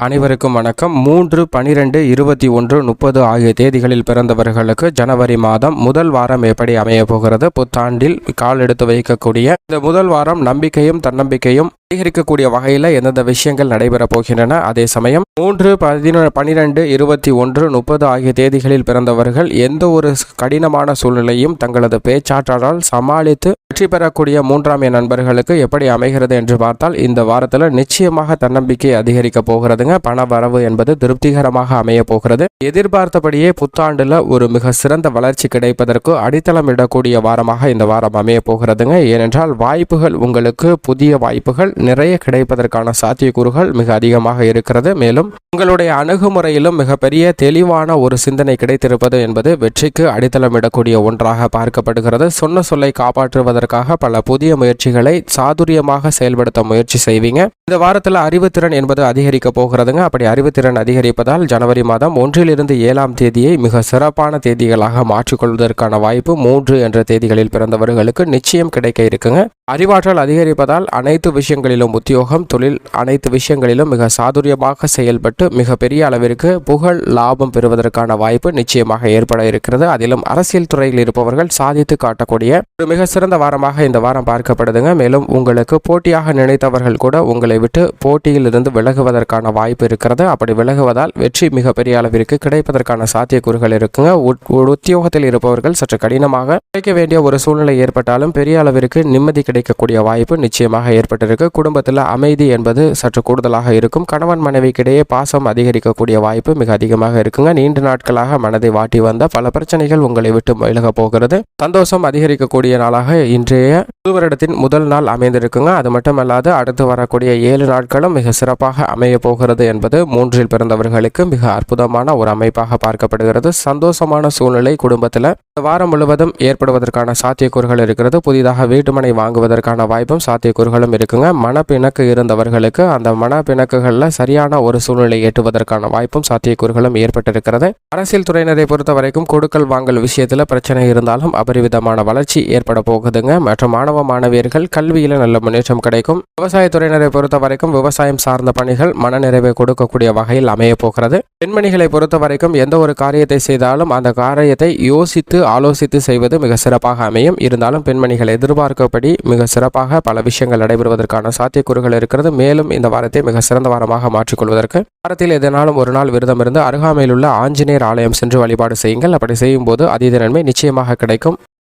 அனைவருக்கும் வணக்கம். 3, 12, 21, 30 ஆகிய தேதிகளில் பிறந்தவர்களுக்கு ஜனவரி மாதம் முதல் வாரம் எப்படி அமைய போகிறது? புத்தாண்டில் கால் எடுத்து வைக்கக்கூடிய இந்த முதல் வாரம் நம்பிக்கையும் தன்னம்பிக்கையும் அதிகரிக்கக்கூடிய வகையில் எந்தெந்த விஷயங்கள் நடைபெறப் போகின்றன? அதே சமயம் 3, 11, 12, 21, 30 ஆகிய தேதிகளில் பிறந்தவர்கள் எந்த ஒரு கடினமான சூழ்நிலையும் தங்களது பேச்சாற்றலால் சமாளித்து வெற்றி பெறக்கூடிய 3ஆம் எண் நண்பர்களுக்கு எப்படி அமைகிறது என்று பார்த்தால், இந்த வாரத்தில் நிச்சயமாக தன்னம்பிக்கை அதிகரிக்க போகிறதுங்க. பண வரவு என்பது திருப்திகரமாக அமைய போகிறது. எதிர்பார்த்தபடியே புத்தாண்டுல ஒரு மிக சிறந்த வளர்ச்சி கிடைப்பதற்கு அடித்தளம் இடக்கூடிய வாரமாக இந்த வாரம் அமைய போகிறதுங்க. ஏனென்றால் வாய்ப்புகள், உங்களுக்கு புதிய வாய்ப்புகள் நிறைய கிடைப்பதற்கான சாத்தியக்கூறுகள் மிக அதிகமாக இருக்கிறது. மேலும் உங்களுடைய அணுகுமுறையிலும் மிகப்பெரிய தெளிவான ஒரு சிந்தனை கிடைத்திருப்பது என்பது வெற்றிக்கு அடித்தளமிடக்கூடிய ஒன்றாக பார்க்கப்படுகிறது. சொன்ன சொல்லை காப்பாற்றுவதற்காக பல புதிய முயற்சிகளை சாதுரியமாக செயல்படுத்த முயற்சி செய்வீங்க. இந்த வாரத்தில் அறிவுத்திறன் என்பது அதிகரிக்க போகிறதுங்க. அப்படி அறிவுத்திறன் அதிகரிப்பதால் ஜனவரி மாதம் 1 7ஆம் தேதியை மிக சிறப்பான தேதிகளாக மாற்றிக்கொள்வதற்கான வாய்ப்பு 3 என்ற தேதிகளில் பிறந்தவர்களுக்கு நிச்சயம் கிடைக்க இருக்குங்க. அறிவாற்றல் அதிகரிப்பதால் அனைத்து விஷயங்களிலும், உத்தியோகம், தொழில், அனைத்து விஷயங்களிலும் மிக சாதுரியமாக செயல்பட்டு மிக பெரிய அளவிற்கு புகழ், லாபம் பெறுவதற்கான வாய்ப்பு நிச்சயமாக ஏற்பட இருக்கிறது. அதிலும் அரசியல் துறையில் இருப்பவர்கள் சாதித்து காட்டக்கூடிய ஒரு மிக சிறந்த வாரமாக இந்த வாரம் பார்க்கப்படுதுங்க. மேலும் உங்களுக்கு போட்டியாக நினைத்தவர்கள் கூட உங்களை விட்டு போட்டியில் இருந்து விலகுவதற்கான வாய்ப்பு இருக்கிறது. அப்படி விலகுவதால் வெற்றி மிக பெரிய அளவிற்கு கிடைப்பதற்கான சாத்தியக்கூறுகள் இருக்குங்க. உத்தியோகத்தில் இருப்பவர்கள் சற்று கடினமாக கிடைக்க வேண்டிய ஒரு சூழ்நிலை ஏற்பட்டாலும் பெரிய அளவிற்கு நிம்மதி கிடைக்கக்கூடிய வாய்ப்பு நிச்சயமாக ஏற்பட்டிருக்கு. குடும்பத்தில் அமைதி என்பது சற்று கூடுதலாக இருக்கும். கணவன் மனைவிக்கிடையே பாசம் அதிகரிக்கக்கூடிய வாய்ப்பு மிக அதிகமாக இருக்குங்க. நீண்ட நாட்களாக மனதை வாட்டி வந்த பல பிரச்சனைகள் உங்களை விட்டு விலக போகிறது. சந்தோஷம் அதிகரிக்கக்கூடிய நாளாக இன்றைய புது வருடத்தின் முதல் நாள் அமைந்திருக்குங்க. அது மட்டுமல்லாது அடுத்து வரக்கூடிய 7 நாட்களும் மிக சிறப்பாக அமைய போகிறது என்பது 3இல் பிறந்தவர்களுக்கு மிக அற்புதமான ஒரு அமைப்பாக பார்க்கப்படுகிறது. சந்தோஷமான சூழ்நிலை குடும்பத்தில் வாரம் முழுவதும் ஏற்படுவதற்கான சாத்தியக்கூறுகள் இருக்கிறது. புதிதாக வீட்டுமனை வாங்குவதற்கான வாய்ப்பும் சாத்தியக்கூறுகளும் இருக்குங்க. மனப்பிணக்கு இருந்தவர்களுக்கு அந்த மனப்பிணக்குகளில் சரியான ஒரு சூழ்நிலை ஏற்றுவதற்கான வாய்ப்பும் சாத்தியக்கூறுகளும் ஏற்பட்டிருக்கிறது. அரசியல் துறையினரை பொறுத்த வரைக்கும் கொடுக்கல் வாங்கல் விஷயத்தில் பிரச்சனை இருந்தாலும் அபரிவிதமான வளர்ச்சி ஏற்பட போகுதுங்க. மற்றும் மாணவ மாணவியர்கள் கல்வியில் நல்ல முன்னேற்றம் கிடைக்கும். விவசாயத்துறையினரை பொறுத்த வரைக்கும் விவசாயம் சார்ந்த பணிகள் மனநிறைவை கொடுக்கக்கூடிய வகையில் அமைய போகிறது. பெண்மணிகளை பொறுத்த வரைக்கும் எந்த ஒரு காரியத்தை செய்தாலும் அந்த காரியத்தை யோசித்து ஆலோசித்து செய்வது மிக சிறப்பாக அமையும். இருந்தாலும் பெண்மணிகள் எதிர்பார்க்கப்படி மிக சிறப்பாக பல விஷயங்கள் நடைபெறுவதற்கான சாத்தியக்கூறுகள் இருக்கிறது. மேலும் இந்த வாரத்தை மிக சிறந்த வாரமாக மாற்றிக்கொள்வதற்கு வாரத்தில் எதனாலும் ஒரு நாள் விரதம் இருந்து அருகாமையில் உள்ள ஆஞ்சநேயர் ஆலயம் சென்று வழிபாடு செய்யுங்கள். அப்படி செய்யும் போது அதீத நன்மை நிச்சயமாக கிடைக்கும்.